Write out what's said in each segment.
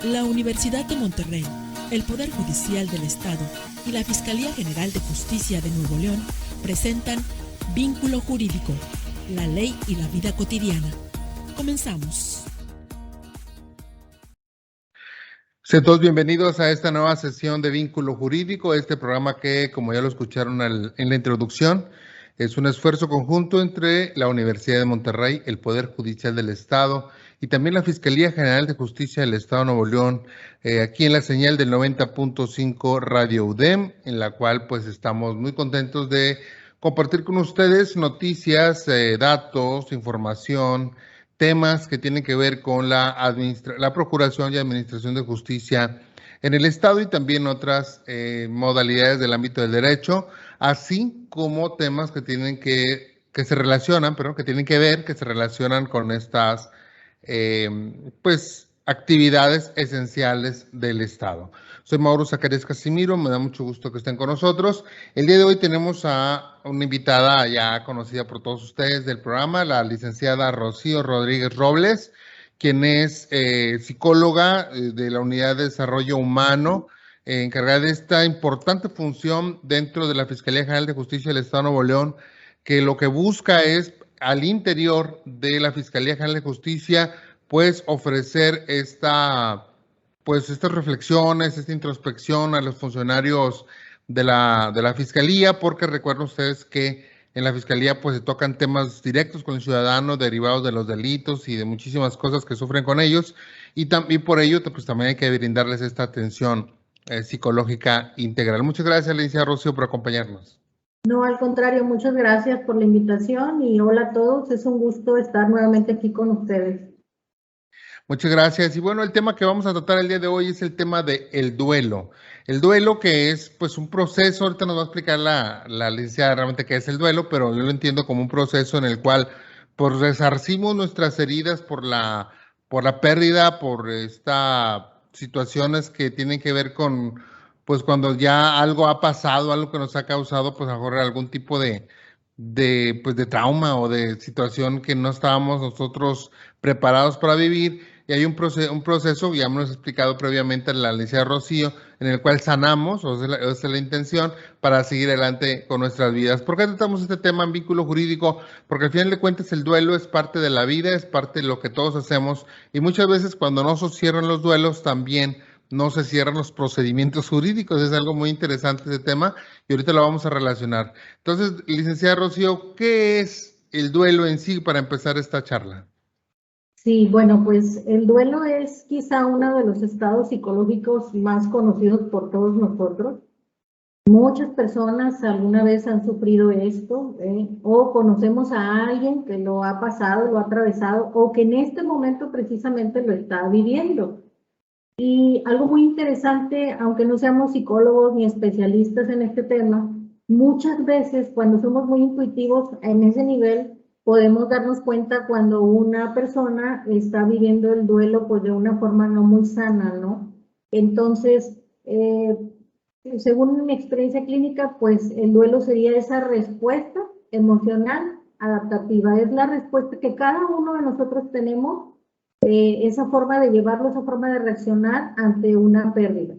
La Universidad de Monterrey, el Poder Judicial del Estado y la Fiscalía General de Justicia de Nuevo León presentan Vínculo Jurídico, la ley y la vida cotidiana. Comenzamos. Sean todos bienvenidos a esta nueva sesión de Vínculo Jurídico, este programa que, como ya lo escucharon en la introducción, es un esfuerzo conjunto entre la Universidad de Monterrey, el Poder Judicial del Estado y también la Fiscalía General de Justicia del Estado de Nuevo León, aquí en la señal del 90.5 Radio UDEM, en la cual pues estamos muy contentos de compartir con ustedes noticias, datos, información, temas que tienen que ver con la Procuración y Administración de Justicia en el Estado y también otras modalidades del ámbito del derecho, así como temas que tienen que se relacionan, pero que tienen que ver, que se relacionan con estas pues actividades esenciales del Estado. Soy Mauro Zacarías Casimiro, me da mucho gusto que estén con nosotros. El día de hoy tenemos a una invitada ya conocida por todos ustedes del programa, la licenciada Rocío Rodríguez Robles, quien es psicóloga de la Unidad de Desarrollo Humano, encargada de esta importante función dentro de la Fiscalía General de Justicia del Estado de Nuevo León, que lo que busca es al interior de la Fiscalía General de Justicia, pues ofrecer estas reflexiones, esta introspección a los funcionarios de la Fiscalía, porque recuerden ustedes que en la Fiscalía pues se tocan temas directos con el ciudadano, derivados de los delitos y de muchísimas cosas que sufren con ellos, y por ello pues también hay que brindarles esta atención psicológica integral. Muchas gracias, licenciada Rocío, por acompañarnos. No, al contrario, muchas gracias por la invitación y hola a todos, es un gusto estar nuevamente aquí con ustedes. Muchas gracias. Y bueno, el tema que vamos a tratar el día de hoy es el tema del duelo. El duelo que es pues un proceso, ahorita nos va a explicar la licenciada realmente qué es el duelo, pero yo lo entiendo como un proceso en el cual pues resarcimos nuestras heridas por la pérdida, por estas situaciones que tienen que ver con pues cuando ya algo ha pasado, algo que nos ha causado pues a lo mejor algún tipo de trauma o de situación que no estábamos nosotros preparados para vivir. Y hay un proceso, ya me lo has explicado previamente la licenciada Rocío, en el cual sanamos, esa es la intención, para seguir adelante con nuestras vidas. ¿Por qué tratamos este tema en vínculo jurídico? Porque al final de cuentas el duelo es parte de la vida, es parte de lo que todos hacemos, y muchas veces cuando no se cierran los duelos también no se cierran los procedimientos jurídicos. Es algo muy interesante ese tema y ahorita lo vamos a relacionar. Entonces, licenciada Rocío, ¿qué es el duelo en sí para empezar esta charla? Sí, bueno, pues el duelo es quizá uno de los estados psicológicos más conocidos por todos nosotros. Muchas personas alguna vez han sufrido esto, o conocemos a alguien que lo ha pasado, lo ha atravesado, o que en este momento precisamente lo está viviendo. Y algo muy interesante, aunque no seamos psicólogos ni especialistas en este tema, muchas veces cuando somos muy intuitivos en ese nivel, podemos darnos cuenta cuando una persona está viviendo el duelo pues de una forma no muy sana, ¿no? Entonces, según mi experiencia clínica, pues el duelo sería esa respuesta emocional adaptativa. Es la respuesta que cada uno de nosotros tenemos, esa forma de llevarlo, esa forma de reaccionar ante una pérdida.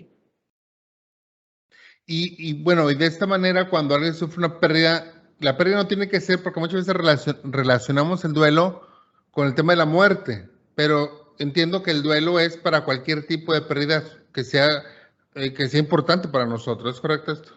Y bueno, y de esta manera, cuando alguien sufre una pérdida, la pérdida no tiene que ser, porque muchas veces relacionamos el duelo con el tema de la muerte, pero entiendo que el duelo es para cualquier tipo de pérdida que sea importante para nosotros. ¿Es correcto esto?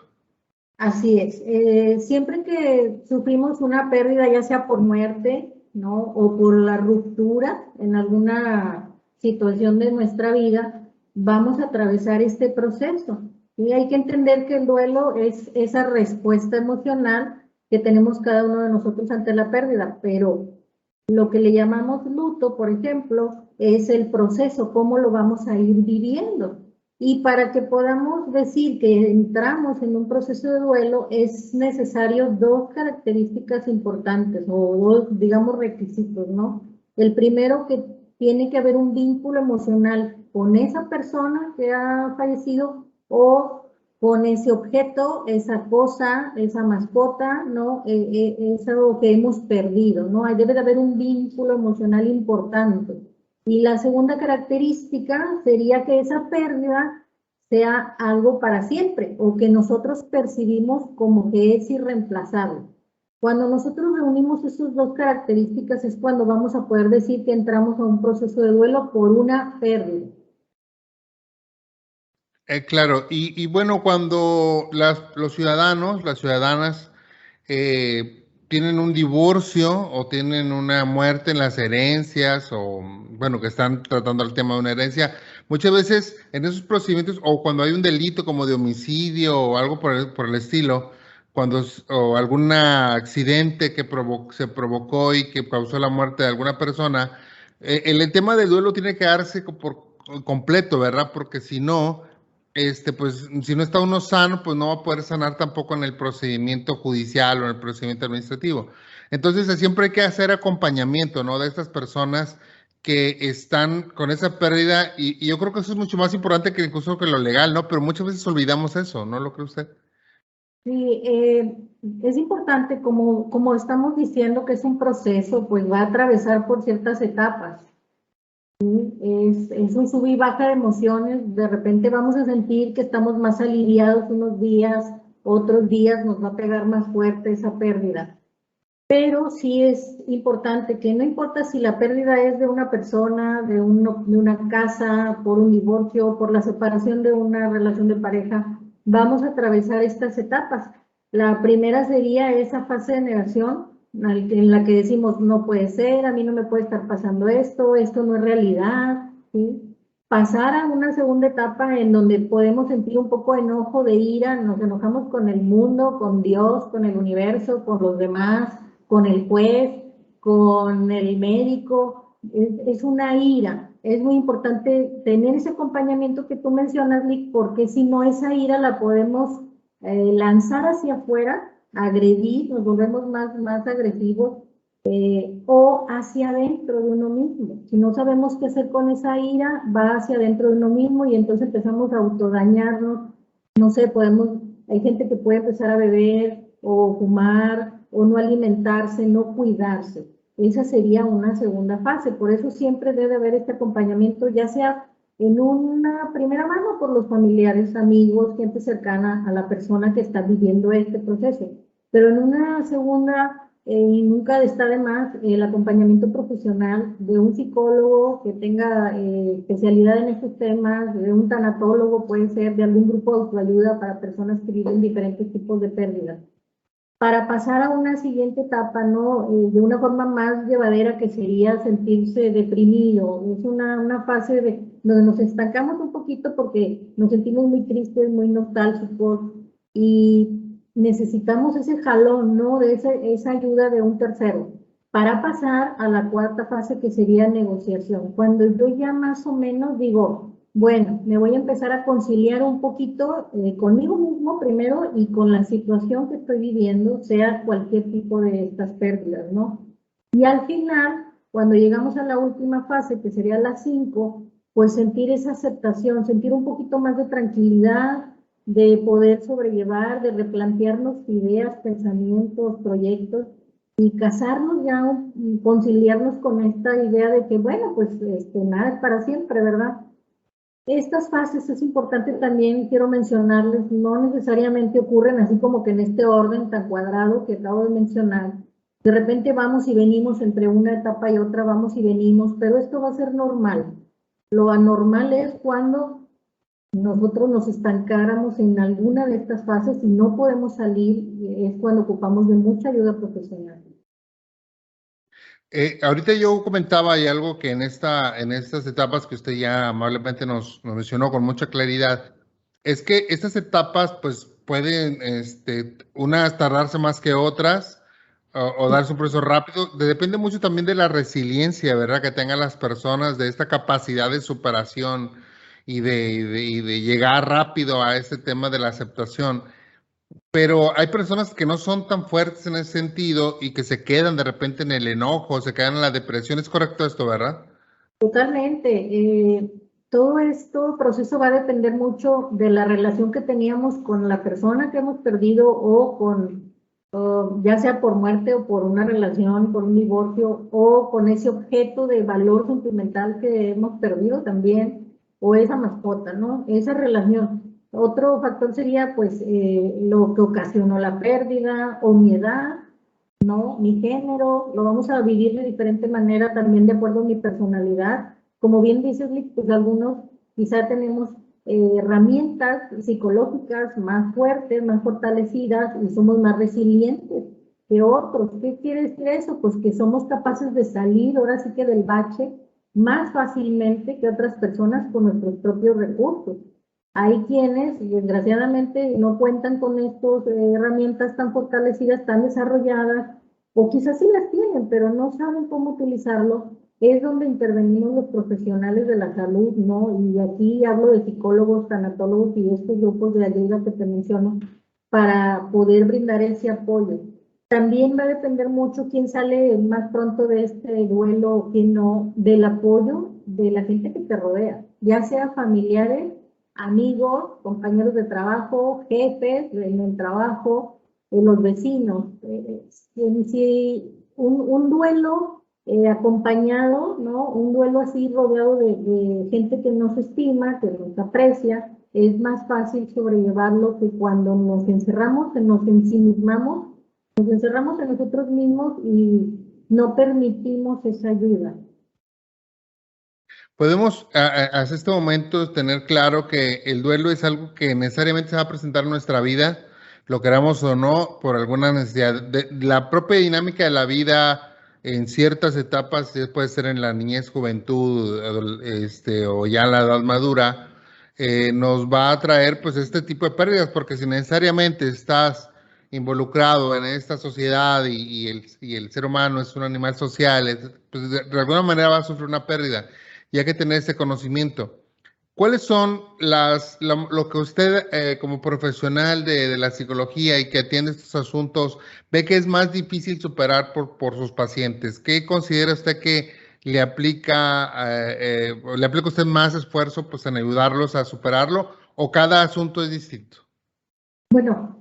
Así es. Siempre que sufrimos una pérdida, ya sea por muerte, ¿no? O por la ruptura en alguna situación de nuestra vida, vamos a atravesar este proceso. Y hay que entender que el duelo es esa respuesta emocional que tenemos cada uno de nosotros ante la pérdida, pero lo que le llamamos luto, por ejemplo, es el proceso, cómo lo vamos a ir viviendo. Y para que podamos decir que entramos en un proceso de duelo, es necesario dos características importantes, o dos, digamos, requisitos, ¿no? El primero, que tiene que haber un vínculo emocional con esa persona que ha fallecido o con ese objeto, esa cosa, esa mascota, ¿no? Eso que hemos perdido, ¿no? Debe de haber un vínculo emocional importante. Y la segunda característica sería que esa pérdida sea algo para siempre o que nosotros percibimos como que es irreemplazable. Cuando nosotros reunimos esas dos características es cuando vamos a poder decir que entramos a un proceso de duelo por una pérdida. Claro, y bueno, cuando los ciudadanos, las ciudadanas tienen un divorcio o tienen una muerte en las herencias o, bueno, que están tratando el tema de una herencia, muchas veces en esos procedimientos o cuando hay un delito como de homicidio o algo por el estilo, o algún accidente que se provocó y que causó la muerte de alguna persona, el tema del duelo tiene que darse por completo, ¿verdad? Porque si no pues si no está uno sano, pues no va a poder sanar tampoco en el procedimiento judicial o en el procedimiento administrativo. Entonces, siempre hay que hacer acompañamiento, ¿no? De estas personas que están con esa pérdida y yo creo que eso es mucho más importante que incluso que lo legal, ¿no? Pero muchas veces olvidamos eso, ¿no lo cree usted? Sí, es importante, como estamos diciendo que es un proceso, pues va a atravesar por ciertas etapas. Es un sub y baja de emociones, de repente vamos a sentir que estamos más aliviados unos días, otros días nos va a pegar más fuerte esa pérdida. Pero sí es importante que no importa si la pérdida es de una persona, de una casa, por un divorcio, por la separación de una relación de pareja, vamos a atravesar estas etapas. La primera sería esa fase de negación, en la que decimos, no puede ser, a mí no me puede estar pasando esto no es realidad, ¿sí? Pasar a una segunda etapa en donde podemos sentir un poco de enojo, de ira, nos enojamos con el mundo, con Dios, con el universo, con los demás, con el juez, con el médico, es una ira. Es muy importante tener ese acompañamiento que tú mencionas, Lick, porque si no, esa ira la podemos lanzar hacia afuera, agredir, nos volvemos más agresivos, o hacia adentro de uno mismo. Si no sabemos qué hacer con esa ira, va hacia adentro de uno mismo y entonces empezamos a autodañarnos. No sé, hay gente que puede empezar a beber o fumar o no alimentarse, no cuidarse. Esa sería una segunda fase. Por eso siempre debe haber este acompañamiento, ya sea en una primera mano por los familiares, amigos, gente cercana a la persona que está viviendo este proceso. Pero en una segunda, nunca está de más el acompañamiento profesional de un psicólogo que tenga especialidad en estos temas, de un tanatólogo, puede ser de algún grupo de autoayuda para personas que viven diferentes tipos de pérdidas. Para pasar a una siguiente etapa, ¿no? De una forma más llevadera, que sería sentirse deprimido. Es una fase donde nos estancamos un poquito porque nos sentimos muy tristes, muy nostálgicos y necesitamos ese jalón, ¿no? De esa ayuda de un tercero para pasar a la cuarta fase, que sería negociación. Cuando yo ya más o menos digo, bueno, me voy a empezar a conciliar un poquito conmigo mismo primero y con la situación que estoy viviendo, sea cualquier tipo de estas pérdidas, ¿no? Y al final, cuando llegamos a la última fase, que sería la 5, pues sentir esa aceptación, sentir un poquito más de tranquilidad, de poder sobrellevar, de replantearnos ideas, pensamientos, proyectos y casarnos ya, conciliarnos con esta idea de que, bueno, pues nada es para siempre, ¿verdad? Estas fases es importante también, quiero mencionarles, no necesariamente ocurren así como que en este orden tan cuadrado que acabo de mencionar. De repente vamos y venimos entre una etapa y otra, vamos y venimos, pero esto va a ser normal. Lo anormal es cuando nosotros nos estancáramos en alguna de estas fases y no podemos salir, es cuando ocupamos de mucha ayuda profesional. Ahorita yo comentaba hay algo que en estas etapas que usted ya amablemente nos mencionó con mucha claridad, es que estas etapas pues pueden unas tardarse más que otras o darse un proceso rápido. Depende mucho también de la resiliencia, ¿verdad? Que tengan las personas, de esta capacidad de superación y de llegar rápido a este tema de la aceptación. Pero hay personas que no son tan fuertes en ese sentido y que se quedan de repente en el enojo, se quedan en la depresión. ¿Es correcto esto, verdad? Totalmente. Todo esto proceso va a depender mucho de la relación que teníamos con la persona que hemos perdido o con ya sea por muerte o por una relación, por un divorcio, o con ese objeto de valor sentimental que hemos perdido también, o esa mascota, ¿no? Esa relación. Otro factor sería, pues, lo que ocasionó la pérdida, o mi edad, ¿no? Mi género, lo vamos a vivir de diferente manera también de acuerdo a mi personalidad. Como bien dices, Lick, pues algunos quizá tenemos herramientas psicológicas más fuertes, más fortalecidas y somos más resilientes que otros. ¿Qué quiere decir eso? Pues que somos capaces de salir ahora sí que del bache más fácilmente que otras personas con nuestros propios recursos. Hay quienes, desgraciadamente, no cuentan con estas herramientas tan fortalecidas, tan desarrolladas, o quizás sí las tienen, pero no saben cómo utilizarlo. Es donde intervenimos los profesionales de la salud, ¿no? Y aquí hablo de psicólogos, tanatólogos y estos grupos de ayuda que te menciono, para poder brindar ese apoyo. También va a depender mucho quién sale más pronto de este duelo o quién no, del apoyo de la gente que te rodea, ya sea familiares, amigos, compañeros de trabajo, jefes en el trabajo, los vecinos. Si un duelo acompañado, ¿no? Un duelo así rodeado de gente que nos estima, que nos aprecia, es más fácil sobrellevarlo que cuando nos encerramos, nos ensimismamos, nos encerramos en nosotros mismos y no permitimos esa ayuda. Podemos hasta este momento tener claro que el duelo es algo que necesariamente se va a presentar en nuestra vida, lo queramos o no, por alguna necesidad. La propia dinámica de la vida en ciertas etapas, puede ser en la niñez, juventud, o ya en la edad madura, nos va a traer pues este tipo de pérdidas, porque si necesariamente estás involucrado en esta sociedad y el ser humano es un animal social, pues de alguna manera va a sufrir una pérdida y hay que tener ese conocimiento. ¿Cuáles son lo que usted como profesional de la psicología y que atiende estos asuntos ve que es más difícil superar por sus pacientes? ¿Qué considera usted que le aplica usted más esfuerzo pues, en ayudarlos a superarlo o cada asunto es distinto? Bueno,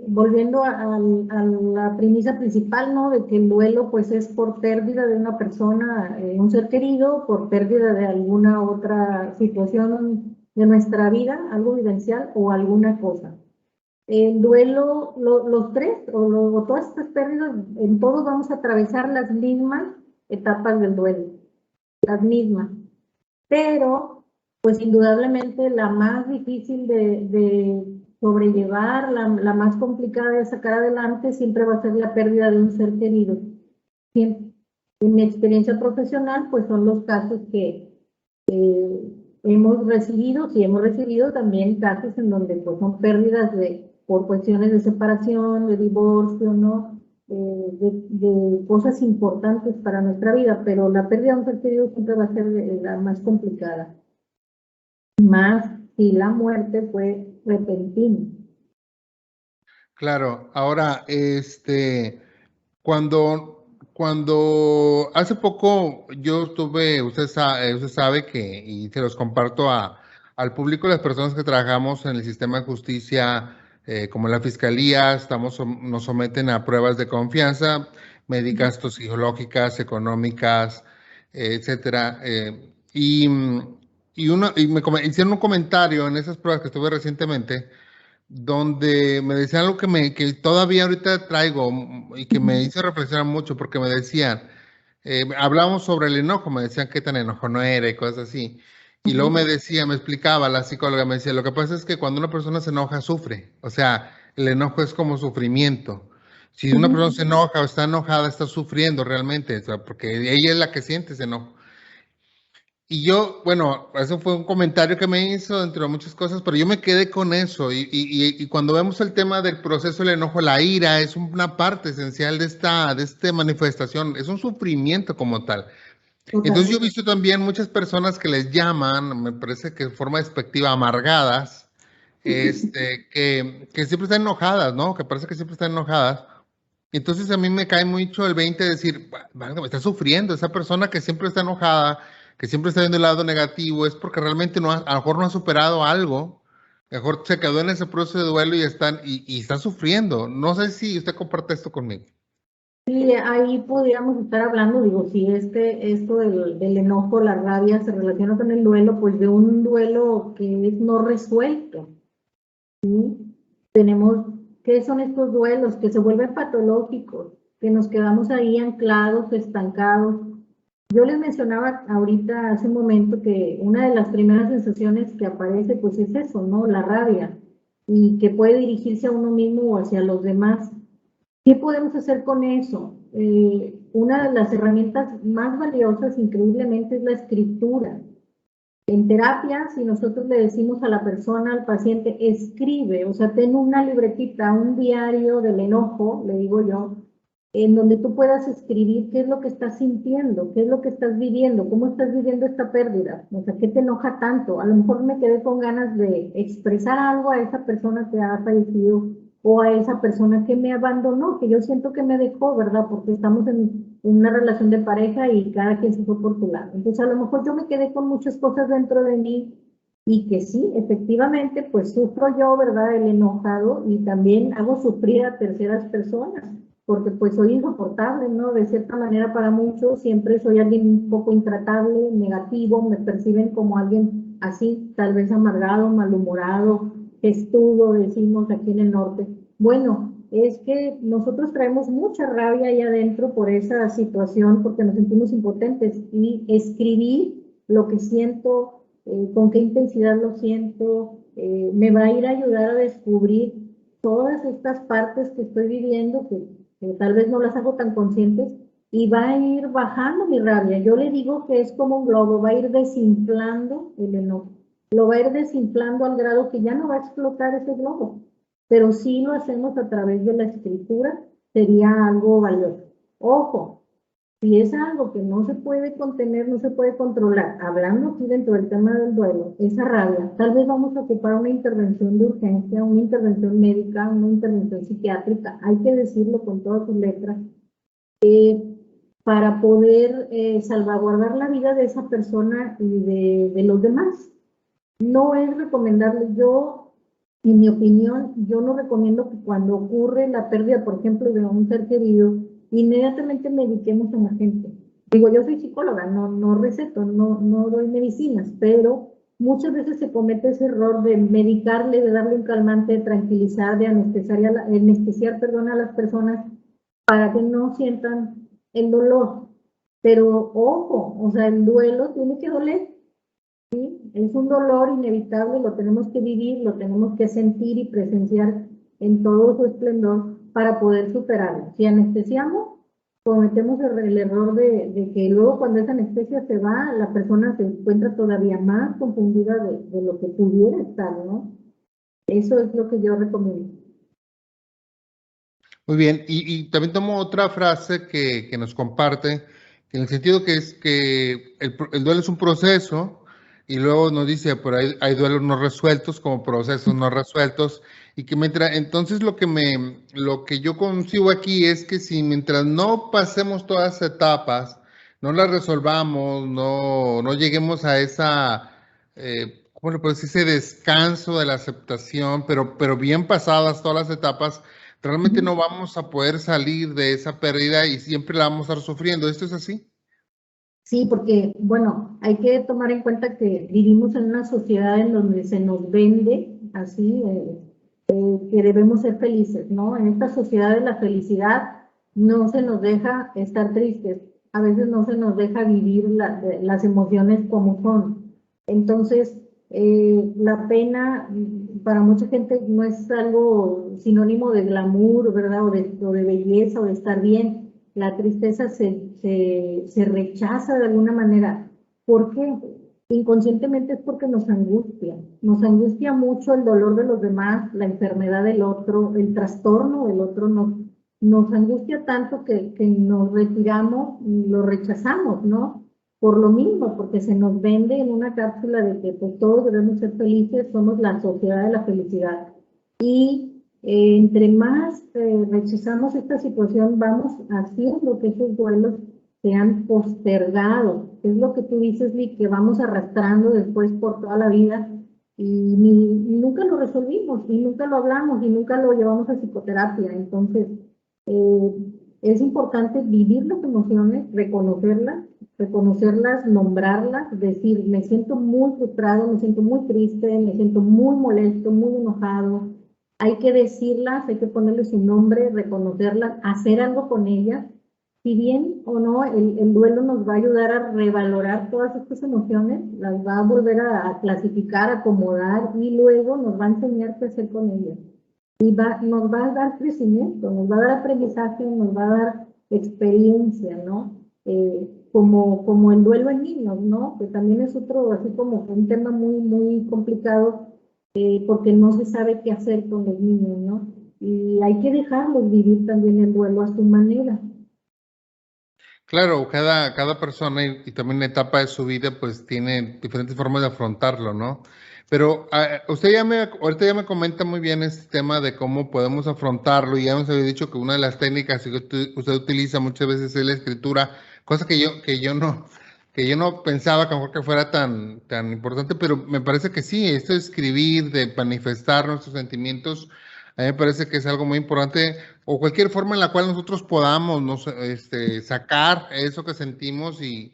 volviendo a la premisa principal, ¿no? De que el duelo, pues, es por pérdida de una persona, un ser querido, por pérdida de alguna otra situación de nuestra vida, algo vivencial o alguna cosa. El duelo, los tres, o todas estas pérdidas, en todos vamos a atravesar las mismas etapas del duelo, las mismas. Pero, pues, indudablemente la más difícil de sobrellevar, la más complicada de sacar adelante, siempre va a ser la pérdida de un ser querido. Siempre. En mi experiencia profesional, pues son los casos que hemos recibido, y hemos recibido también casos en donde pues, son pérdidas por cuestiones de separación, de divorcio, ¿no? De cosas importantes para nuestra vida, pero la pérdida de un ser querido siempre va a ser la más complicada. Más si la muerte fue repentina. Claro, ahora, cuando hace poco yo estuve, usted sabe que, y se los comparto al público, las personas que trabajamos en el sistema de justicia, como la fiscalía, nos someten a pruebas de confianza, médicas, toxicológicas, económicas, etcétera. Hicieron un comentario en esas pruebas que estuve recientemente donde me decían algo que todavía ahorita traigo y que me hizo reflexionar mucho porque me decían, hablamos sobre el enojo, me decían qué tan enojo no era y cosas así. Y luego me explicaba la psicóloga, me decía, lo que pasa es que cuando una persona se enoja, sufre. O sea, el enojo es como sufrimiento. Si una persona se enoja o está enojada, está sufriendo realmente, o sea, porque ella es la que siente ese enojo. Y yo, bueno, eso fue un comentario que me hizo entre muchas cosas, pero yo me quedé con eso. Y cuando vemos el tema del proceso del enojo, la ira es una parte esencial de esta manifestación, es un sufrimiento como tal. Entonces yo he visto también muchas personas que les llaman, me parece que de forma despectiva, amargadas, que siempre están enojadas, ¿no? Que parece que siempre están enojadas. Entonces a mí me cae mucho el 20 de decir, me está sufriendo esa persona que siempre está enojada, que siempre está viendo el lado negativo, es porque realmente a lo mejor no ha superado algo Mejor se quedó en ese proceso de duelo y está sufriendo. No sé si usted comparte esto conmigo. Sí, ahí podríamos estar hablando, digo, si esto del enojo, la rabia se relaciona con el duelo, pues de un duelo que es no resuelto. ¿Sí? Tenemos, ¿qué son estos duelos? Que se vuelven patológicos, que nos quedamos ahí anclados, estancados. Yo les mencionaba ahorita, hace un momento, que una de las primeras sensaciones que aparece, pues es eso, ¿no? La rabia, y que puede dirigirse a uno mismo o hacia los demás. ¿Qué podemos hacer con eso? Una de las herramientas más valiosas, increíblemente, es la escritura. En terapia, si nosotros le decimos a la persona, al paciente, escribe, o sea, ten una libretita, un diario del enojo, le digo yo, en donde tú puedas escribir qué es lo que estás sintiendo, qué es lo que estás viviendo, cómo estás viviendo esta pérdida, o sea, qué te enoja tanto. A lo mejor me quedé con ganas de expresar algo a esa persona que ha fallecido o a esa persona que me abandonó, que yo siento que me dejó, ¿verdad? Porque estamos en una relación de pareja y cada quien se fue por su lado. Entonces, a lo mejor yo me quedé con muchas cosas dentro de mí y que sí, efectivamente, pues sufro yo, ¿verdad? El enojado, y también hago sufrir a terceras personas, porque pues soy insoportable, ¿no? De cierta manera para muchos siempre soy alguien un poco intratable, negativo, me perciben como alguien así, tal vez amargado, malhumorado, testudo, decimos aquí en el norte. Bueno, es que nosotros traemos mucha rabia ahí adentro por esa situación, porque nos sentimos impotentes, y escribir lo que siento, con qué intensidad lo siento, me va a ir a ayudar a descubrir todas estas partes que estoy viviendo, que tal vez no las hago tan conscientes, y va a ir bajando mi rabia. Yo le digo que es como un globo, va a ir desinflando el enojo, lo va a ir desinflando al grado que ya no va a explotar ese globo, pero si lo hacemos a través de la escritura, sería algo valioso. Ojo, si es algo que no se puede contener, no se puede controlar, hablando aquí dentro del tema del duelo, esa rabia, tal vez vamos a ocupar una intervención de urgencia, una intervención médica, una intervención psiquiátrica, hay que decirlo con todas sus letras, para poder salvaguardar la vida de esa persona y de los demás. No es recomendable, yo, en mi opinión, yo no recomiendo que cuando ocurre la pérdida, por ejemplo, de un ser querido, inmediatamente mediquemos a la gente. Digo, yo soy psicóloga, no receto, no doy medicinas, pero muchas veces se comete ese error de medicarle, de darle un calmante, de tranquilizar, de anestesiar, perdón, a las personas para que no sientan el dolor. Pero ojo, o sea, el duelo tiene que doler. ¿Sí? Es un dolor inevitable, lo tenemos que vivir, lo tenemos que sentir y presenciar en todo su esplendor para poder superarlo. Si anestesiamos, cometemos el error de que luego cuando esa anestesia se va, la persona se encuentra todavía más confundida de lo que pudiera estar, ¿no? Eso es lo que yo recomiendo. Muy bien, y también tomo otra frase que nos comparte, en el sentido que es que el duelo es un proceso, y luego nos dice, pero hay duelos no resueltos como procesos no resueltos, y que entonces lo que yo consigo aquí es que si mientras no pasemos todas las etapas, no las resolvamos, no lleguemos a esa, ¿cómo le puedo decir? Ese descanso de la aceptación, pero bien pasadas todas las etapas, realmente no vamos a poder salir de esa pérdida y siempre la vamos a estar sufriendo. ¿Esto es así? Sí, porque, bueno, hay que tomar en cuenta que vivimos en una sociedad en donde se nos vende así, que debemos ser felices, ¿no? En esta sociedad de la felicidad no se nos deja estar tristes, a veces no se nos deja vivir las emociones como son. Entonces, la pena para mucha gente no es algo sinónimo de glamour, ¿verdad? O de belleza o de estar bien. La tristeza se rechaza de alguna manera. ¿Por qué? Inconscientemente es porque nos angustia mucho el dolor de los demás, la enfermedad del otro, el trastorno del otro, nos angustia tanto que nos retiramos y lo rechazamos, ¿no? Por lo mismo, porque se nos vende en una cápsula de que pues, todos debemos ser felices, somos la sociedad de la felicidad. Y entre más rechazamos esta situación, vamos haciendo que esos duelos sean postergados. Es lo que tú dices, Lee, que vamos arrastrando después por toda la vida, nunca lo resolvimos, y nunca lo hablamos, y nunca lo llevamos a psicoterapia. Entonces, es importante vivir las emociones, reconocerlas, nombrarlas, decir, me siento muy frustrado, me siento muy triste, me siento muy molesto, muy enojado. Hay que decirlas, hay que ponerle su nombre, reconocerlas, hacer algo con ellas. Si bien o no, el duelo nos va a ayudar a revalorar todas estas emociones, las va a volver a clasificar, a acomodar, y luego nos va a enseñar qué hacer con ellas. Y nos va a dar crecimiento, nos va a dar aprendizaje, nos va a dar experiencia, ¿no? Como el duelo en niños, ¿no? Que también es otro, así como un tema muy, muy complicado, porque no se sabe qué hacer con los niños, ¿no? Y hay que dejarlos vivir también el duelo a su manera. Claro, cada persona y también la etapa de su vida pues tiene diferentes formas de afrontarlo, ¿no? Pero ahorita ya me comenta muy bien este tema de cómo podemos afrontarlo, y ya nos había dicho que una de las técnicas que usted utiliza muchas veces es la escritura, cosa que yo no pensaba que a lo mejor que fuera tan importante, pero me parece que sí, esto de escribir, de manifestar nuestros sentimientos, a mí me parece que es algo muy importante, o cualquier forma en la cual nosotros podamos sacar eso que sentimos y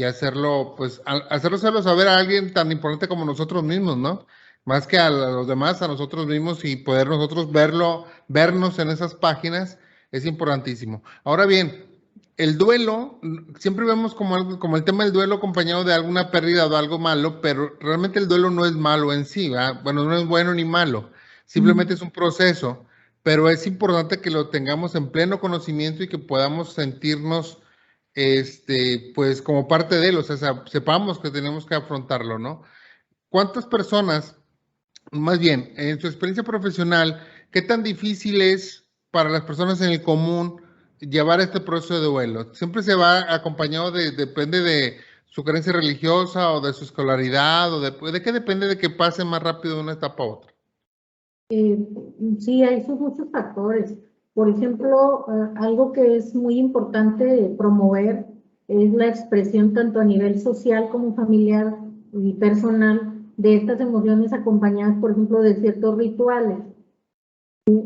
hacerlo, pues, hacerlo saber a alguien tan importante como nosotros mismos, ¿no? Más que a los demás, a nosotros mismos, y poder nosotros vernos en esas páginas, es importantísimo. Ahora bien, el duelo, siempre vemos como algo, como el tema del duelo acompañado de alguna pérdida o algo malo, pero realmente el duelo no es malo en sí, ¿verdad? Bueno, no es bueno ni malo, simplemente es un proceso, pero es importante que lo tengamos en pleno conocimiento y que podamos sentirnos, pues como parte de él, o sea, sepamos que tenemos que afrontarlo, ¿no? ¿Cuántas personas, más bien, en su experiencia profesional, qué tan difícil es para las personas en el común llevar este proceso de duelo? Siempre se va acompañado depende de su creencia religiosa o de su escolaridad, o de qué depende de que pase más rápido de una etapa a otra. Eh, sí, hay muchos factores. Por ejemplo, algo que es muy importante promover es la expresión tanto a nivel social como familiar y personal de estas emociones, acompañadas, por ejemplo, de ciertos rituales.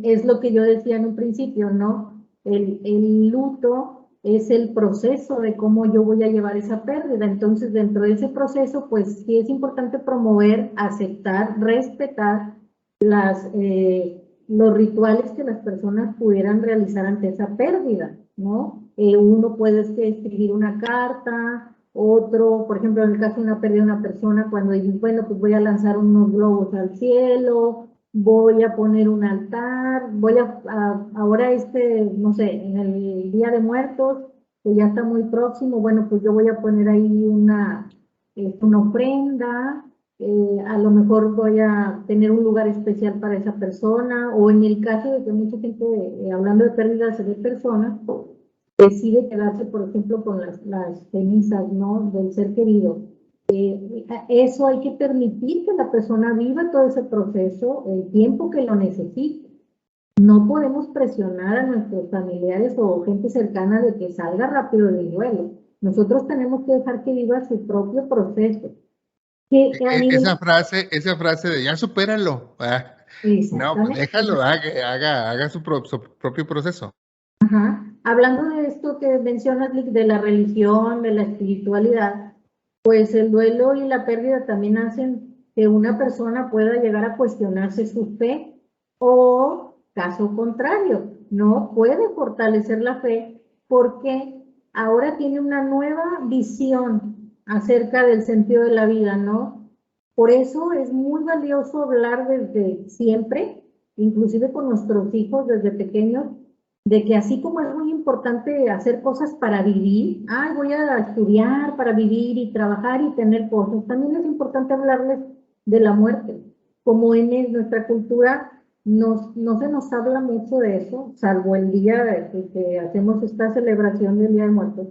Es lo que yo decía en un principio, ¿no? El luto es el proceso de cómo yo voy a llevar esa pérdida. Entonces, dentro de ese proceso, pues sí es importante promover, aceptar, respetar los rituales que las personas pudieran realizar ante esa pérdida, ¿no? Uno puede escribir una carta, otro, por ejemplo, en el caso de una pérdida de una persona, cuando dices, bueno, pues voy a lanzar unos globos al cielo, voy a poner un altar, ahora no sé, en el Día de Muertos, que ya está muy próximo, bueno, pues yo voy a poner ahí una ofrenda, a lo mejor voy a tener un lugar especial para esa persona, o en el caso de que mucha gente, hablando de pérdidas de personas, decide quedarse, por ejemplo, con las cenizas, ¿no?, del ser querido. Eso hay que permitir que la persona viva todo ese proceso el tiempo que lo necesite. No podemos presionar a nuestros familiares o gente cercana de que salga rápido del duelo. Nosotros tenemos que dejar que viva su propio proceso. Esa frase de ya supéralo. No, pues déjalo, haga su propio proceso. Ajá. Hablando de esto que mencionas, Lick, de la religión, de la espiritualidad, pues el duelo y la pérdida también hacen que una persona pueda llegar a cuestionarse su fe, o caso contrario, no puede fortalecer la fe porque ahora tiene una nueva visión acerca del sentido de la vida, ¿no? Por eso es muy valioso hablar desde siempre, inclusive con nuestros hijos desde pequeños, de que así como es muy importante hacer cosas para vivir, voy a estudiar para vivir y trabajar y tener cosas, también es importante hablarles de la muerte. Como en nuestra cultura no se nos habla mucho de eso, salvo el día que hacemos esta celebración del Día de Muertos,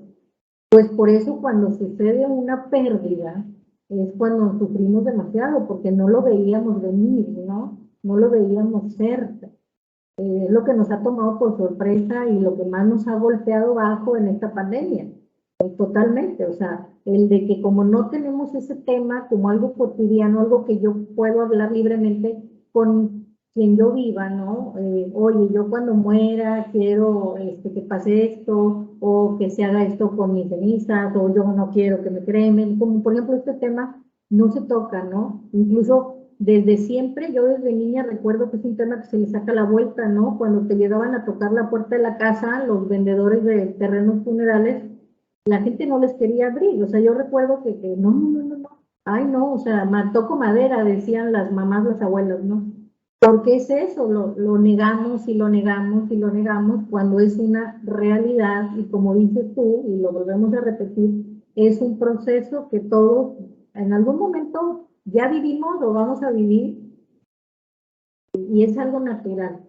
pues por eso cuando sucede una pérdida es cuando sufrimos demasiado, porque no lo veíamos venir, ¿no? No lo veíamos cerca. Es lo que nos ha tomado por sorpresa y lo que más nos ha golpeado bajo en esta pandemia. Totalmente, o sea, el de que como no tenemos ese tema como algo cotidiano, algo que yo puedo hablar libremente con quien yo viva, ¿no? Oye, yo cuando muera quiero que pase esto, o que se haga esto con mis cenizas, o yo no quiero que me cremen, como por ejemplo este tema no se toca, ¿no? Incluso desde siempre, yo desde niña recuerdo que es un tema que se le saca la vuelta, ¿no? Cuando te llegaban a tocar la puerta de la casa, los vendedores de terrenos funerales, la gente no les quería abrir, o sea, yo recuerdo que no, ay no, o sea, toco madera, decían las mamás, las abuelas, ¿no? Porque es eso, lo negamos y lo negamos y lo negamos cuando es una realidad y como dices tú, y lo volvemos a repetir, es un proceso que todos en algún momento ya vivimos o vamos a vivir y es algo natural.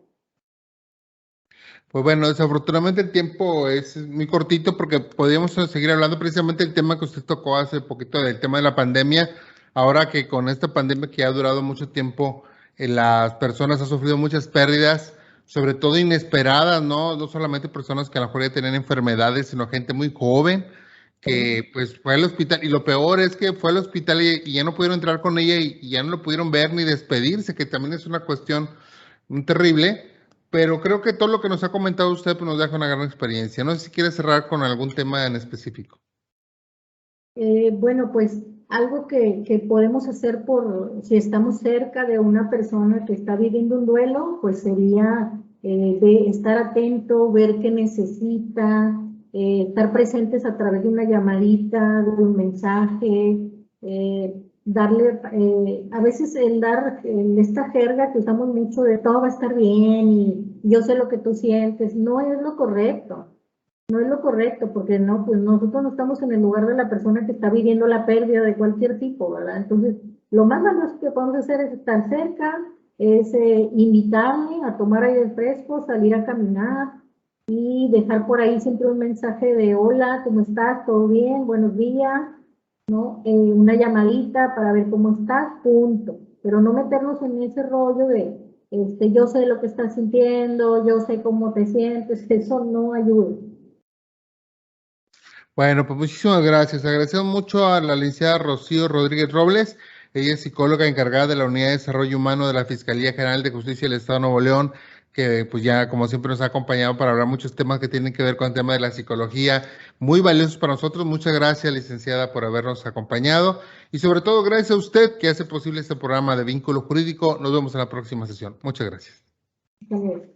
Pues bueno, desafortunadamente el tiempo es muy cortito porque podríamos seguir hablando precisamente del tema que usted tocó hace poquito, del tema de la pandemia. Ahora que con esta pandemia que ha durado mucho tiempo, las personas han sufrido muchas pérdidas, sobre todo inesperadas, ¿no? No solamente personas que a lo mejor ya tenían enfermedades, sino gente muy joven que pues fue al hospital. Y lo peor es que fue al hospital y ya no pudieron entrar con ella y ya no lo pudieron ver ni despedirse, que también es una cuestión terrible. Pero creo que todo lo que nos ha comentado usted pues, nos deja una gran experiencia. No sé si quiere cerrar con algún tema en específico. Bueno, pues algo que podemos hacer si estamos cerca de una persona que está viviendo un duelo, pues sería de estar atento, ver qué necesita, estar presentes a través de una llamadita, de un mensaje, darle, a veces el dar esta jerga que usamos mucho de todo va a estar bien y yo sé lo que tú sientes, no es lo correcto. No es lo correcto, porque no, pues nosotros no estamos en el lugar de la persona que está viviendo la pérdida de cualquier tipo, ¿verdad? Entonces, lo más valioso que podemos hacer es estar cerca, es invitarle a tomar aire fresco, salir a caminar y dejar por ahí siempre un mensaje de hola, ¿cómo estás? ¿Todo bien? Buenos días, ¿no? Una llamadita para ver cómo estás, punto. Pero no meternos en ese rollo de, yo sé lo que estás sintiendo, yo sé cómo te sientes, eso no ayuda. Bueno, pues muchísimas gracias. Agradecemos mucho a la licenciada Rocío Rodríguez Robles. Ella es psicóloga encargada de la Unidad de Desarrollo Humano de la Fiscalía General de Justicia del Estado de Nuevo León, que pues ya como siempre nos ha acompañado para hablar muchos temas que tienen que ver con el tema de la psicología, muy valiosos para nosotros. Muchas gracias, licenciada, por habernos acompañado y sobre todo gracias a usted que hace posible este programa de Vínculo Jurídico. Nos vemos en la próxima sesión. Muchas gracias. Hasta luego.